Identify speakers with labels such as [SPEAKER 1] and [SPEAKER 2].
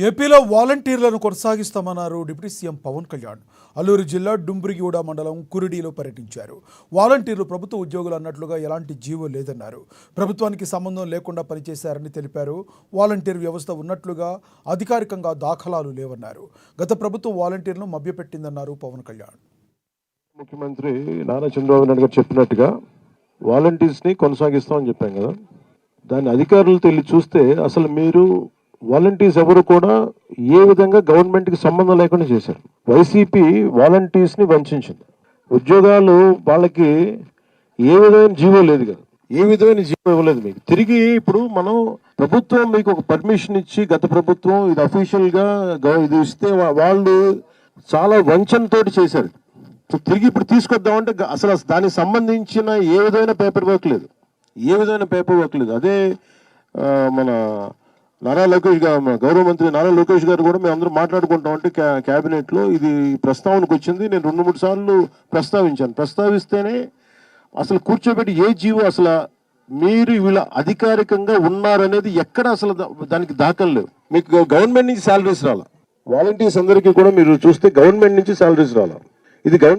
[SPEAKER 1] ఏపీలో వాలంటీర్లను కొనసాగిస్తామన్నారు deputy CM Pawan Kalyan. Alluri జిల్లా డుంబ్రిగూడ మండలం కురిడిలో పర్యటించారు. వాలంటీర్లు ప్రభుత్వ ఉద్యోగులు అన్నట్లుగా ఎలాంటి జీవో లేదన్నారు. ప్రభుత్వానికి సంబంధం లేకుండా పనిచేశారని తెలిపారు. వాలంటీర్ వ్యవస్థ ఉన్నట్లుగా అధికారికంగా దాఖలాలు లేవన్నారు. గత ప్రభుత్వం వాలంటీర్లను మభ్యపెట్టిందన్నారు పవన్ కళ్యాణ్.
[SPEAKER 2] ముఖ్యమంత్రి నారా చంద్రబాబు నాయుడు గారు చెప్పినట్టుగా వాలంటీర్స్ని కొనసాగిస్తామని చెప్పాం కదా, దాని అధికారులు తెలియ చూస్తే అసలు మీరు వాలంటీర్స్ ఎవరు కూడా ఏ విధంగా గవర్నమెంట్కి సంబంధం లేకుండా చేశారు. వైసీపీ వాలంటీర్స్ని వంచింది. ఉద్యోగాలు వాళ్ళకి ఏ విధమైన జీవో లేదు కదా, ఏ విధమైన జీవో ఇవ్వలేదు మీకు. తిరిగి ఇప్పుడు మనం ప్రభుత్వం మీకు ఒక పర్మిషన్ ఇచ్చి, గత ప్రభుత్వం ఇది అఫీషియల్గా ఇది ఇస్తే వాళ్ళు చాలా వంచనతోటి చేశారు. సో తిరిగి ఇప్పుడు తీసుకొద్దామంటే అసలు దానికి సంబంధించిన ఏ విధమైన పేపర్ వర్క్ లేదు, ఏ విధమైన పేపర్ వర్క్ లేదు. అదే మన నారా లోకేష్ గారు, గౌరవ మంత్రి నారా లోకేష్ గారు కూడా మేము అందరూ మాట్లాడుకుంటాం అంటే క్యాబినెట్లో ఇది ప్రస్తావనకు వచ్చింది. నేను 2-3 సార్లు ప్రస్తావిస్తేనే అసలు కూర్చోబెట్టి ఏ జీవో అసలు మీరు వీళ్ళ అధికారికంగా ఉన్నారనేది ఎక్కడ అసలు దానికి దాఖలు లేవు. మీకు గవర్నమెంట్ నుంచి శాలరీస్ రాలా, వాలంటీర్స్ అందరికీ కూడా మీరు చూస్తే గవర్నమెంట్ నుంచి శాలరీస్ రాలా. ఇది గవర్నమెంట్